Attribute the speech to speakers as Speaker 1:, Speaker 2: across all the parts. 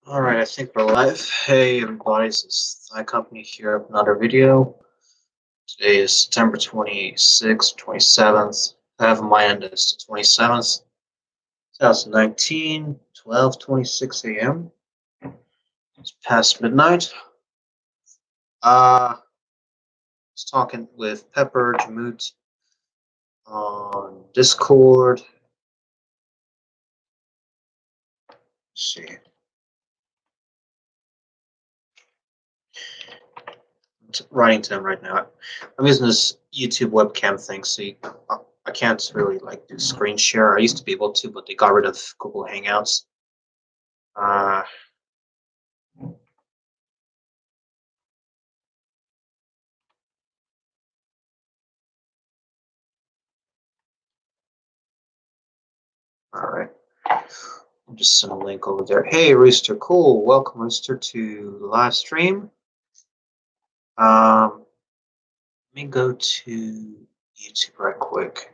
Speaker 1: All right, I think we're live. Hey, everybody, this is Thigh Company here with another video. Today is September 26th, 27th. I have on my end is the 27th, 2019, 12:26 a.m. It's past midnight. I was talking with Pepper Jamut on Discord. Let's see. I'm writing to them right now. I'm using this YouTube webcam thing, so I can't really like do screen share. I used to be able to, but they got rid of Google Hangouts. Uh, all right. I'll just send a link over there. Hey, Rooster, cool. Welcome, Rooster, to the live stream. Let me go to YouTube right quick.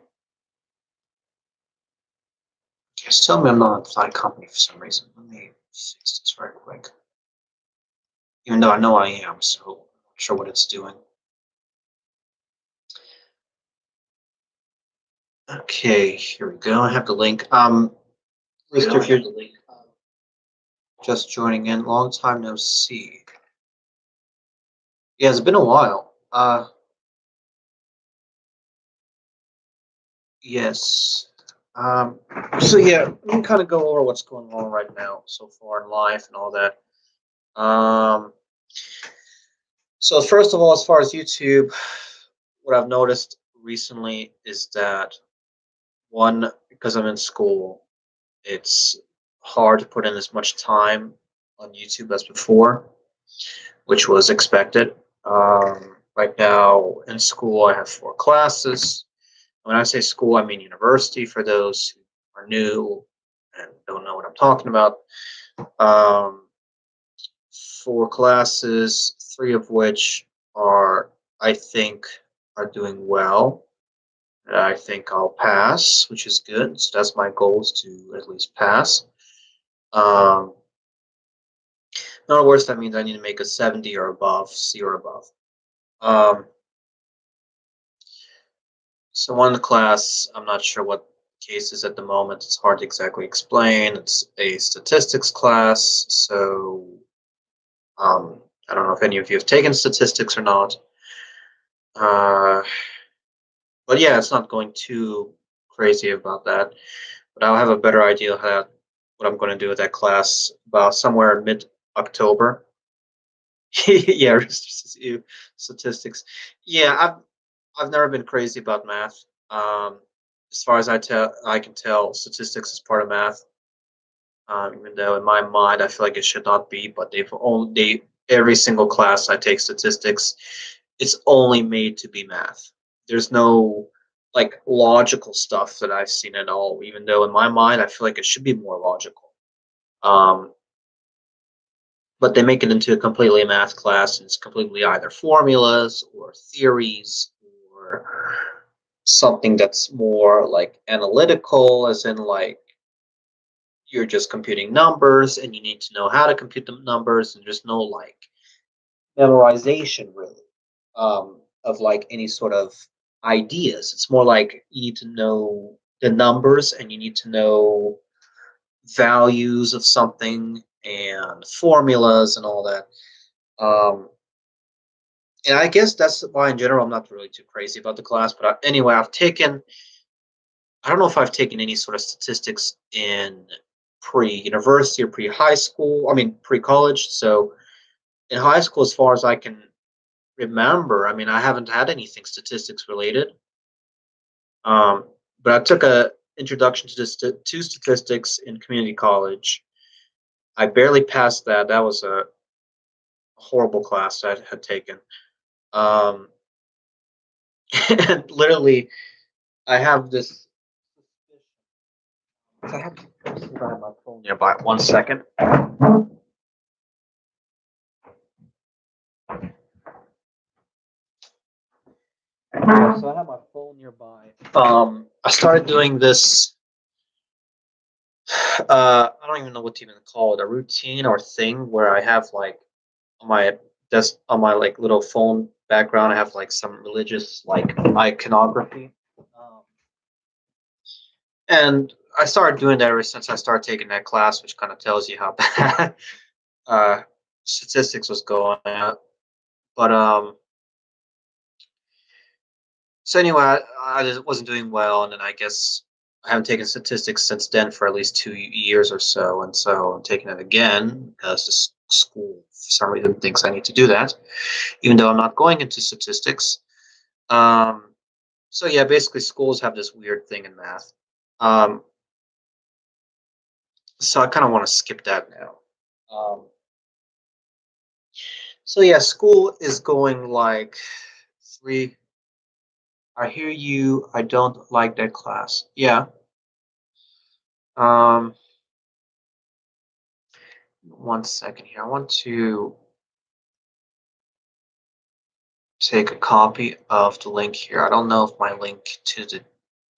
Speaker 1: Just tell me I'm not on Thigh Company for some reason. Let me fix this right quick. Even though I know I am, so I'm not sure what it's doing. Okay, here we go. I have the link. Rooster, if you're just joining in, long time no see. Yeah, it's been a while. Yes. So yeah, we can kind of go over what's going on right now so far in life and all that. Um, so first of all, as far as YouTube, what I've noticed recently is that one, because I'm in school, it's hard to put in as much time on YouTube as before, which was expected. Right now in school, I have 4 classes. When I say school, I mean university for those who are new and don't know what I'm talking about. Um, 4 classes, 3 of which are, I think, are doing well. I think I'll pass, which is good. So that's my goal, is to at least pass. Um, in other words, that means I need to make a 70 or above, C or above. Um, so one class, I'm not sure what cases at the moment. It's hard to exactly explain. It's a statistics class, so I don't know if any of you have taken statistics or not. But yeah, it's not going too crazy about that. But I'll have a better idea of what I'm going to do with that class about somewhere in mid-October. Yeah, statistics. Yeah, I've never been crazy about math. As far as I can tell, statistics is part of math. Even though in my mind I feel like it should not be, but every single class I take statistics, it's only made to be math. There's no like logical stuff that I've seen at all. Even though in my mind I feel like it should be more logical. Um, but they make it into a completely math class, and it's completely either formulas or theories or something that's more like analytical, as in like you're just computing numbers and you need to know how to compute the numbers, and there's no like memorization really, of like any sort of ideas. It's more like you need to know the numbers and you need to know values of something and formulas and all that. Um, and I guess that's why in general I'm not really too crazy about the class. But anyway, I don't know if I've taken any sort of statistics in pre-university or pre-high school. I mean, pre-college. So in high school, as far as I can remember, I mean, I haven't had anything statistics related. Um, but I took a introduction to statistics in community college. I barely passed that. That was a horrible class I had taken. Um, and literally, I have this. I have my phone nearby. 1 second. So I have my phone nearby. I started doing this I don't even know what to even call it, a routine or thing where I have like on my desk on my like little phone background, I have like some religious like iconography. Um, and I started doing that ever since I started taking that class, which kind of tells you how bad uh, statistics was going. But so anyway, I just wasn't doing well, and then I guess I haven't taken statistics since then for at least 2 years or so, and so I'm taking it again because the school for some reason thinks I need to do that, even though I'm not going into statistics. Um, so yeah, basically schools have this weird thing in math. Um, so I kind of want to skip that now. So yeah, school is going like three. I hear you. I don't like that class. Yeah. Um, 1 second here. I want to take a copy of the link here. I don't know if my link to the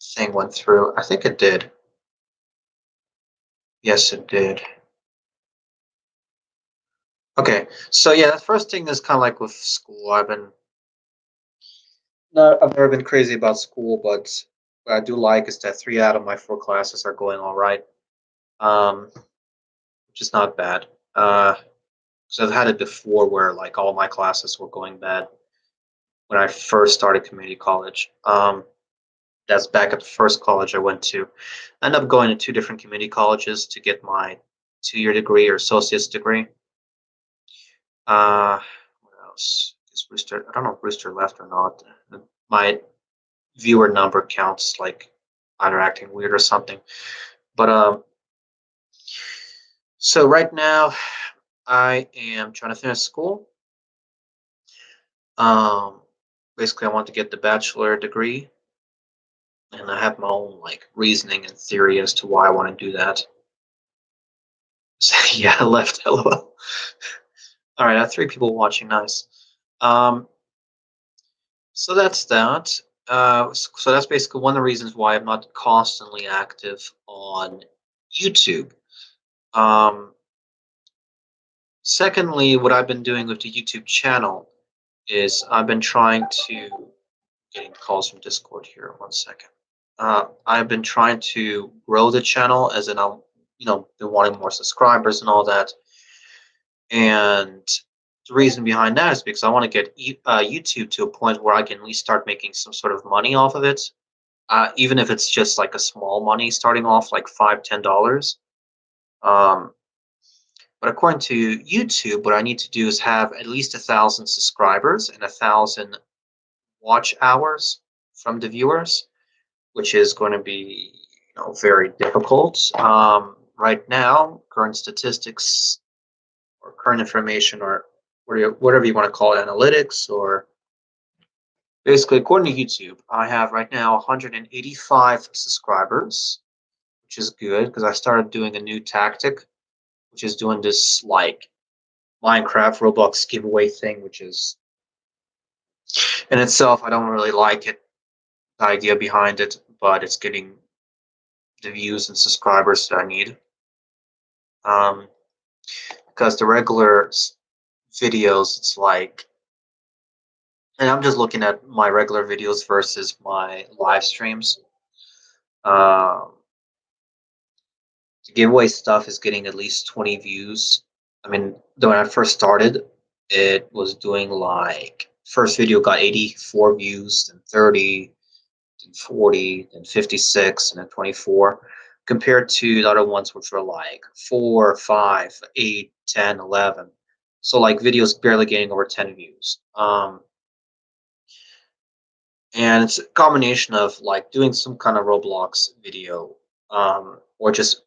Speaker 1: thing went through. I think it did. Yes, it did. Okay. So yeah, the first thing is kind of like with school. I've never been crazy about school, but what I do like is that 3 out of my 4 classes are going all right. Um, which is not bad. So I've had it before where like all my classes were going bad when I first started community college. That's back at the first college I went to. I ended up going to 2 different community colleges to get my 2 year degree or associate's degree. Uh, what else? Is Rooster? I don't know if Rooster left or not. My viewer number counts like either acting weird or something. But so right now I am trying to finish school. Um, basically, I want to get the bachelor degree, and I have my own like reasoning and theory as to why I want to do that. So, yeah, I left. LOL. All right, I have 3 people watching. Nice. Um, so that's that. So that's basically one of the reasons why I'm not constantly active on YouTube. Um, secondly, what I've been doing with the YouTube channel is I've been trying to getting calls from Discord here. 1 second. I've been trying to grow the channel, as in I'm, been wanting more subscribers and all that. And the reason behind that is because I want to get YouTube to a point where I can at least start making some sort of money off of it, even if it's just like a small money starting off, like $5, $10. Um, but according to YouTube, what I need to do is have at least 1,000 subscribers and 1,000 watch hours from the viewers, which is going to be very difficult. Right now, current statistics or current information or whatever you want to call it, analytics or basically according to YouTube, I have right now 185 subscribers, which is good because I started doing a new tactic, which is doing this like Minecraft Roblox giveaway thing, which is in itself I don't really like it, the idea behind it, but it's getting the views and subscribers that I need. Um, because the regular videos, it's like, and I'm just looking at my regular videos versus my live streams. Um, the giveaway stuff is getting at least 20 views. I mean, when I first started, it was doing like first video got 84 views, then 30, then 40, then 56, and then 24, compared to the other ones which were like 4, 5, 8, 10, 11. So like videos barely getting over 10 views. And it's a combination of like doing some kind of Roblox video, or just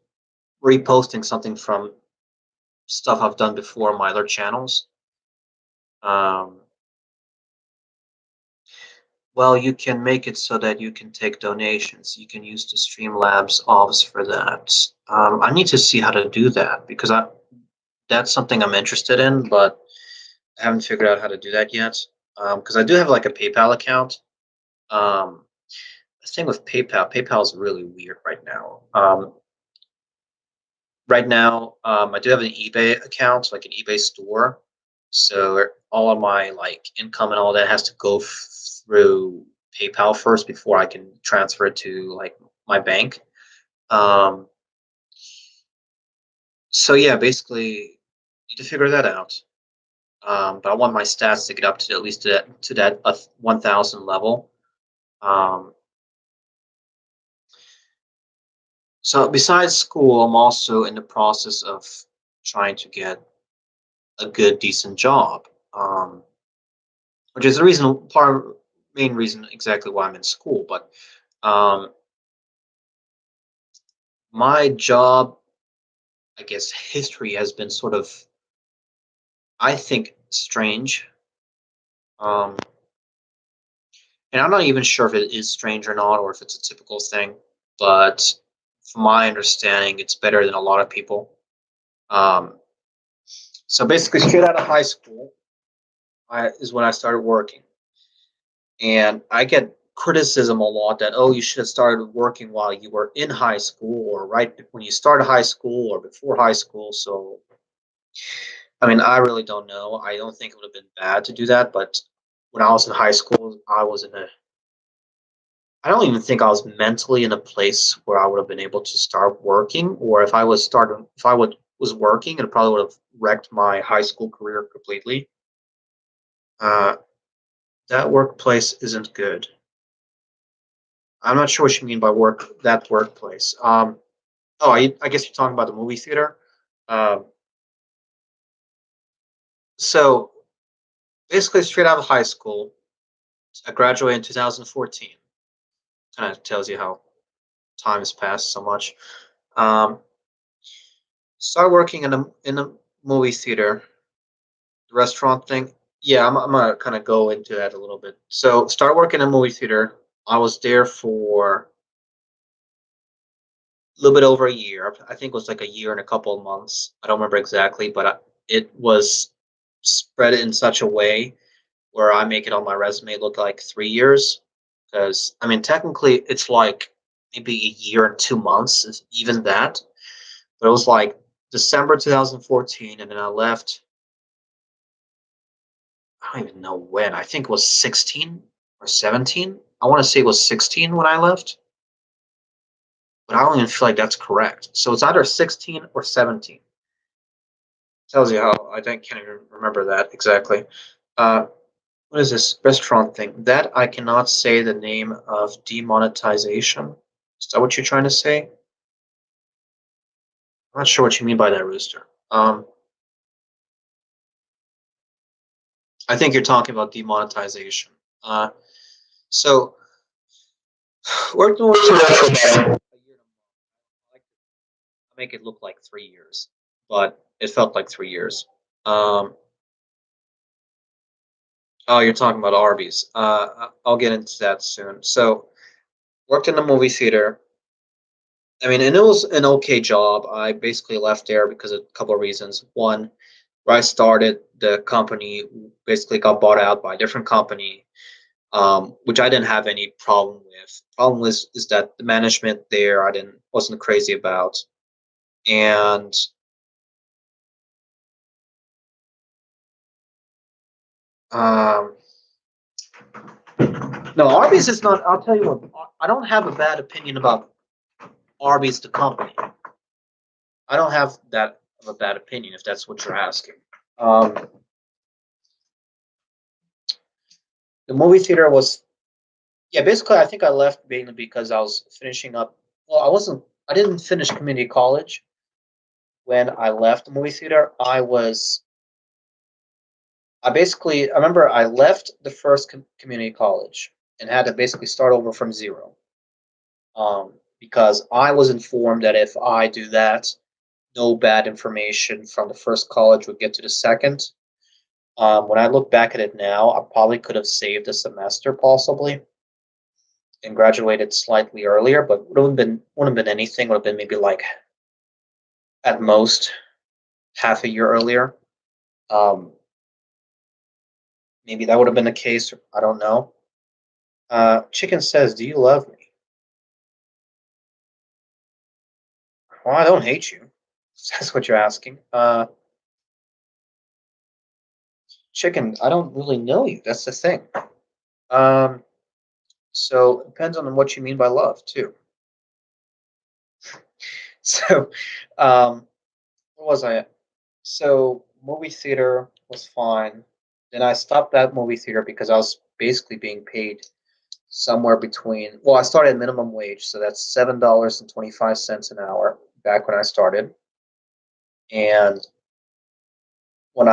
Speaker 1: reposting something from stuff I've done before on my other channels. Um, well, you can make it so that you can take donations. You can use the Streamlabs office for that. I need to see how to do that because that's something I'm interested in, but I haven't figured out how to do that yet. Because I do have like a PayPal account. Um, the thing with PayPal, PayPal is really weird right now. right now, I do have an eBay account, like an eBay store. So all of my like income and all that has to go through PayPal first before I can transfer it to like my bank. Um, so yeah, basically, need to figure that out. But I want my stats to get up to at least to that 1,000 level. Um, so besides school, I'm also in the process of trying to get a good, decent job. Which is the reason, main reason exactly why I'm in school. But um, my job, I guess, history has been sort of, I think, strange. Um, and I'm not even sure if it is strange or not, or if it's a typical thing. But from my understanding, it's better than a lot of people. Um, so basically, straight out of high school, is when I started working, and I get criticism a lot that, oh, you should have started working while you were in high school, or right when you started high school, or before high school. So I mean, I really don't know. I don't think it would have been bad to do that, but when I was in high school, I don't even think I was mentally in a place where I would have been able to start working, or if I would was working, it probably would have wrecked my high school career completely. Uh, that workplace isn't good. I'm not sure what you mean by that workplace. Oh, I guess you're talking about the movie theater. Um, so basically, straight out of high school, I graduated in 2014. Kind of tells you how time has passed so much. Um, Start working in a movie theater, the restaurant thing. Yeah, I'm gonna kind of go into that a little bit. So, start working in a movie theater. I was there for a little bit over a year. I think it was like a year and a couple of months. I don't remember exactly, but it was spread in such a way where I make it on my resume look like 3 years. Because I mean, technically, it's like maybe a year and 2 months, if even that. But it was like December 2014, and then I left. I don't even know when. I think it was 16 or 17. I want to say it was 16 when I left, but I don't even feel like that's correct. So it's either 16 or 17. Tells you how I don't can't even remember that exactly. Uh, what is this restaurant thing? That I cannot say the name of demonetization. Is that what you're trying to say? I'm not sure what you mean by that, Rooster. I think you're talking about demonetization. So we're doing that for about a year. I like to make it look like 3 years, but it felt like 3 years. Um, oh, you're talking about Arby's. I'll get into that soon. So worked in the movie theater. I mean, and it was an okay job. I basically left there because of a couple of reasons. One, where I started, the company basically got bought out by a different company, which I didn't have any problem with. Problem was is that the management there I didn't wasn't crazy about, and um, no, Arby's is not. I'll tell you what. I don't have a bad opinion about Arby's the company. I don't have that of a bad opinion if that's what you're asking. Um, the movie theater was, yeah, basically I think I left mainly because I was finishing up. Well, I didn't finish community college when I left the movie theater. I remember I left the first community college and had to basically start over from zero. Because I was informed that if I do that, no bad information from the first college would get to the second. When I look back at it now, I probably could have saved a semester possibly and graduated slightly earlier, but wouldn't have been anything. Would have been maybe like at most half a year earlier. Um, Maybe that would have been the case. I don't know. Chicken says, "Do you love me?" Well, I don't hate you. That's what you're asking. Chicken, I don't really know you. That's the thing. Um, so it depends on what you mean by love too. So, um, where was I at? So movie theater was fine. Then I stopped that movie theater because I was basically being paid somewhere between. Well, I started at minimum wage, so that's $7.25 an hour back when I started. And when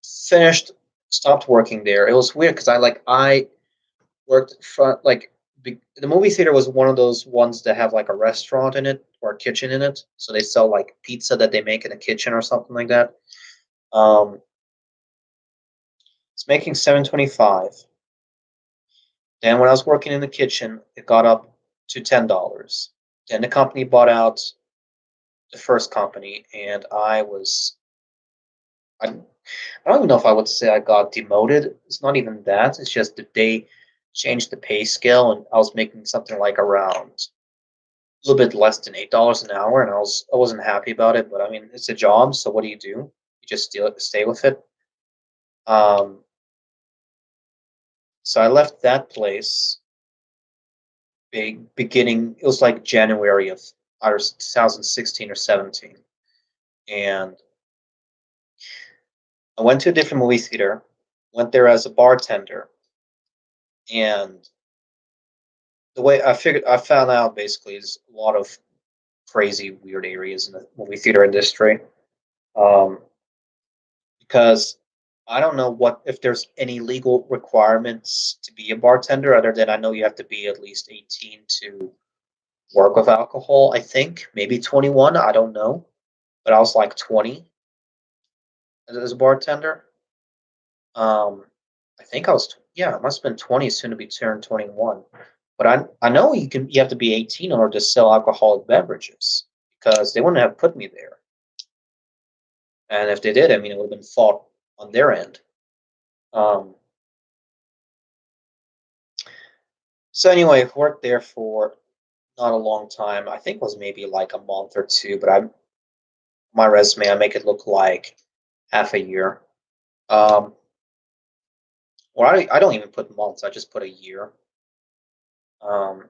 Speaker 1: finished, stopped working there, it was weird because I worked front like the movie theater was one of those ones that have like a restaurant in it or a kitchen in it. So they sell like pizza that they make in the kitchen or something like that. Um, it's making 7.25. Then when I was working in the kitchen, it got up to $10. Then the company bought out the first company, and I don't even know if I would say I got demoted. It's not even that. It's just that they changed the pay scale, and I was making something like around a little bit less than $8 an hour, and I wasn't happy about it. But I mean, it's a job, so what do? You just stay with it. Um, so I left that place big beginning. It was like January of either 2016 or 17, and I went to a different movie theater. Went there as a bartender, and the way I found out basically is a lot of crazy, weird areas in the movie theater industry. Um, because I don't know what if there's any legal requirements to be a bartender other than I know you have to be at least 18 to work with alcohol. I think maybe 21. I don't know, but I was like 20 as a bartender. Um, I think I was yeah, I must have been 20, soon to be turned 21. But I know you have to be 18 in order to sell alcoholic beverages because they wouldn't have put me there. And if they did, I mean, it would have been fault on their end. Um, so anyway, worked there for not a long time. I think it was maybe like a month or two, but my resume I make it look like half a year. Um, or I don't even put months. I just put a year. Um,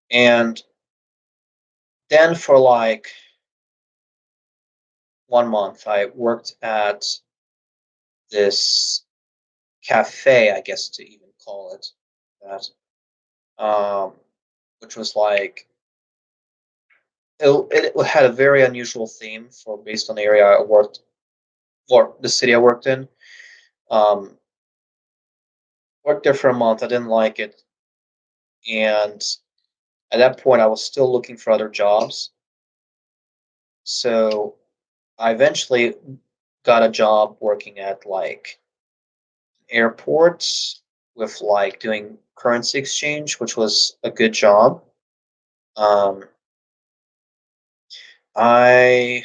Speaker 1: and then for like 1 month, I worked at this cafe, I guess to even call it that, um, which was like it had a very unusual theme for based on the area I worked or the city I worked in. Um, Worked there for a month. I didn't like it, and at that point, I was still looking for other jobs. So I eventually got a job working at like airports with like doing currency exchange, which was a good job. Um, I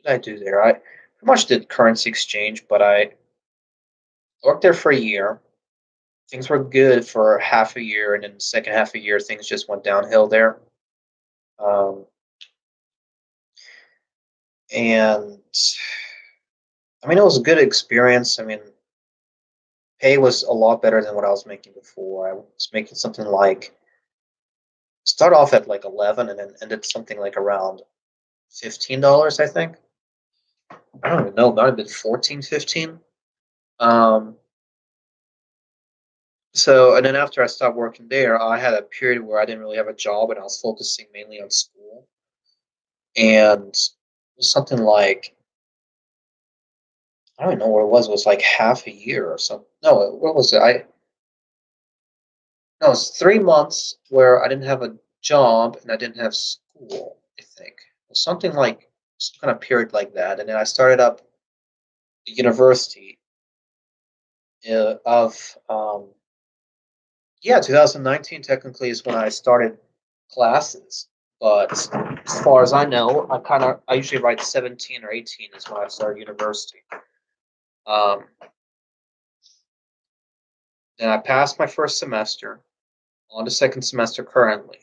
Speaker 1: what did I do there? I pretty much did currency exchange, but I worked there for a year. Things were good for half a year, and then the second half of the year, things just went downhill there. Um, and I mean, it was a good experience. I mean, pay was a lot better than what I was making before. I was making something like start off at like 11 and then ended something like around $15, I think. I don't even know, might have been 14, 15. Um, so and then after I stopped working there, I had a period where I didn't really have a job and I was focusing mainly on school. And it was something like I don't even know what it was. It was like half a year or something. No, what was it? I no, it was 3 months where I didn't have a job and I didn't have school. I think it was something like some kind of period like that. And then I started up the university of yeah, 2019 technically is when I started classes. But as far as I know, I usually write 17 or 18 is when I started university. Um, then I passed my first semester on to second semester currently.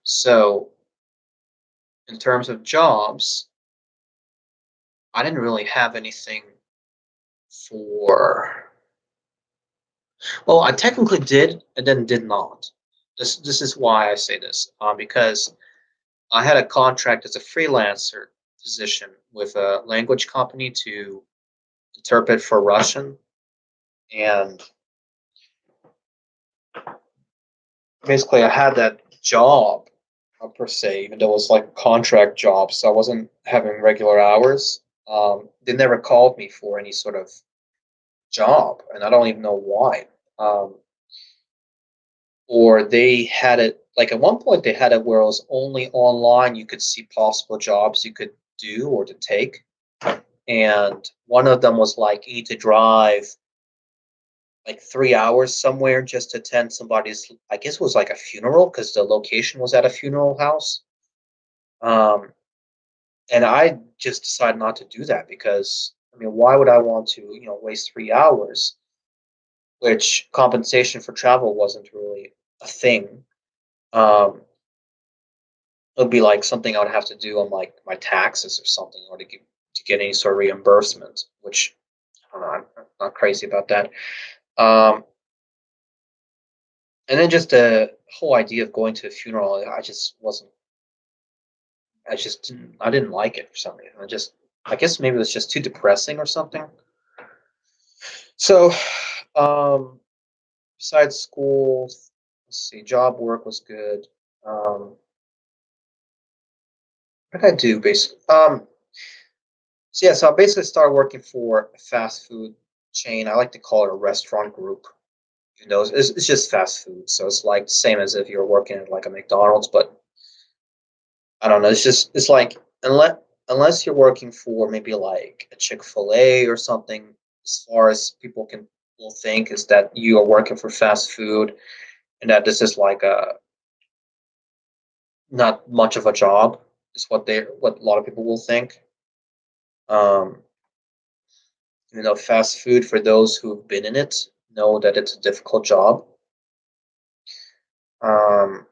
Speaker 1: So in terms of jobs, I didn't really have anything for. Well, I technically did and then did not. This is why I say this, because I had a contract as a freelancer position with a language company to interpret for Russian, and basically I had that job per se, even though it was like a contract job, so I wasn't having regular hours. They never called me for any sort of job, and I don't even know why. Um, or they had it like at one point they had it where it was only online you could see possible jobs you could do or to take. And one of them was like you need to drive like 3 hours somewhere just to attend somebody's, I guess it was like a funeral because the location was at a funeral house. Um, and I just decided not to do that because I mean, why would I want to, waste 3 hours, which compensation for travel wasn't really a thing. Um, it would be like something I would have to do on like my taxes or something in order to get any sort of reimbursement, which I don't know, I'm not crazy about that. Um, and then just the whole idea of going to a funeral, I didn't like it for some reason. I guess maybe it was just too depressing or something. So, um, besides school, let's see, job work was good. What did I do basically? So yeah, so I basically started working for a fast food chain. I like to call it a restaurant group. It's just fast food, so it's like the same as if you're working at like a McDonald's, but I don't know. It's like unless you're working for maybe like a Chick-fil-A or something, as far as people can will think is that you are working for fast food and that this is like a not much of a job is what a lot of people will think. Um, fast food for those who've been in it know that it's a difficult job. Um,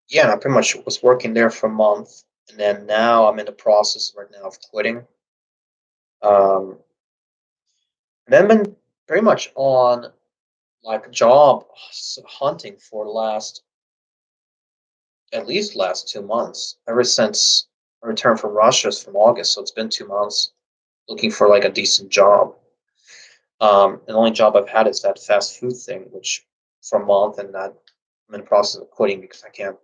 Speaker 1: yeah, and I pretty much was working there for a month, and then now I'm in the process right now of quitting. Um, and then been pretty much on like job hunting for the last at least last 2 months. Ever since I returned from Russia from August, so it's been 2 months looking for like a decent job. And the only job I've had is that fast food thing, which for a month, and that I'm in the process of quitting because I can't.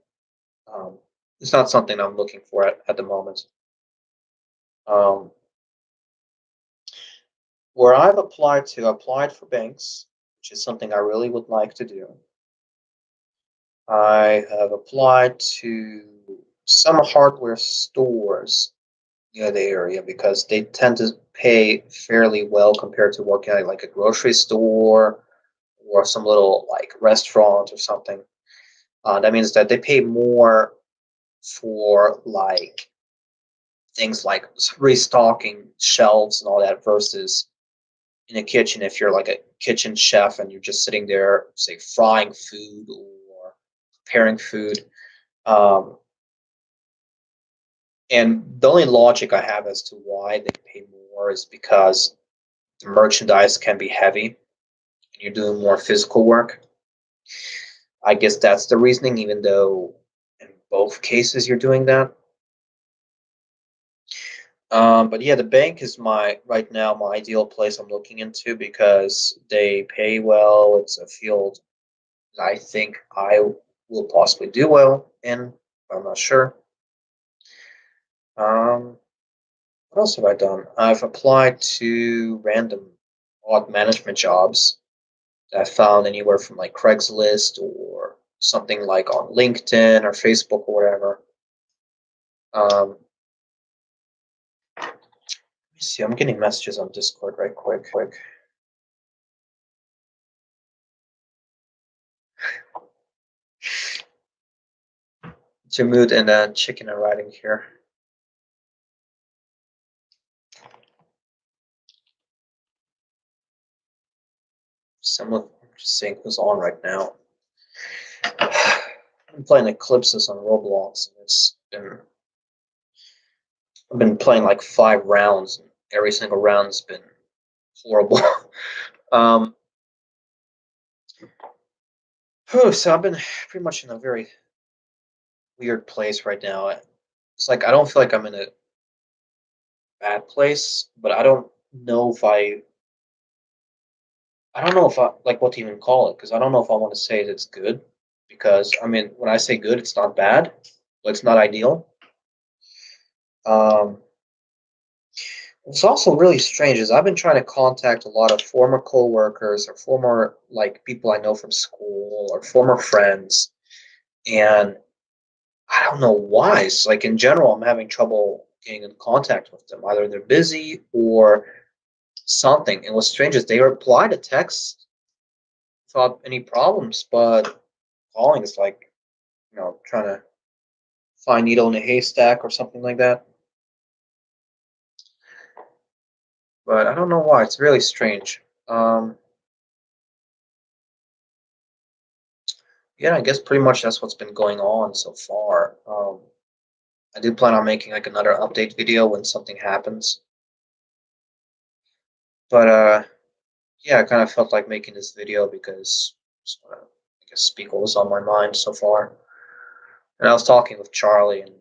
Speaker 1: Um, it's not something I'm looking for at the moment. Um, where I applied for banks, which is something I really would like to do. I have applied to some hardware stores near the area because they tend to pay fairly well compared to working at like a grocery store or some little like restaurant or something. That means that they pay more for like things like restocking shelves and all that versus in a kitchen if you're like a kitchen chef and you're just sitting there say frying food or preparing food. um, and the only logic I have as to why they pay more is because the merchandise can be heavy and you're doing more physical work. I guess that's the reasoning, even though in both cases you're doing that. But yeah, the bank is my right now my ideal place I'm looking into because they pay well. It's a field that I think I will possibly do well in. I'm not sure. Um, what else have I done? I've applied to random odd management jobs that I found anywhere from like Craigslist or something like on LinkedIn or Facebook or whatever. Let me see. I'm getting messages on Discord right quick. Jamud and Chicken are writing here. Someone just saying who's on right now. I'm playing Eclipses on Roblox, and I've been playing like 5 rounds, and every single round's been horrible. um, so I've been pretty much in a very weird place right now. It's like I don't feel like I'm in a bad place, but I don't know if I like what to even call it because I don't know if I want to say that it's good because I mean when I say good, it's not bad, but it's not ideal. Um, What's also really strange is I've been trying to contact a lot of former coworkers or former like people I know from school or former friends, and I don't know why. It's like in general, I'm having trouble getting in contact with them. Either they're busy or something. And what's strange is they reply to texts without any problems, but calling is like trying to find needle in a haystack or something like that. But I don't know why. It's really strange. Um, yeah, I guess pretty much that's what's been going on so far. I do plan on making like another update video when something happens. But yeah, I kind of felt like making this video because I guess speak what was on my mind so far. And I was talking with Charlie, and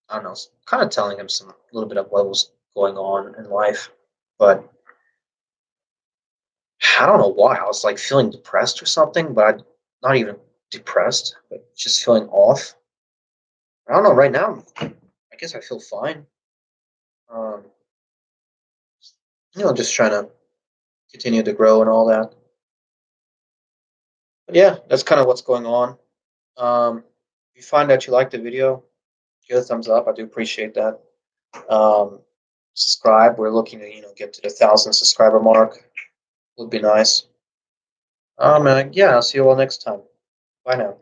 Speaker 1: I don't know, kind of telling him some a little bit of what was going on in life. But I don't know why. I was like feeling depressed or something, but not even depressed, but just feeling off. I don't know. Right now, I guess I feel fine. Um, just trying to continue to grow and all that. But yeah, that's kind of what's going on. If you find that you like the video, give it a thumbs up. I do appreciate that. Um, Subscribe. We're looking to get to the 1,000 subscriber mark. Would be nice. Yeah, I'll see you all next time. Bye now.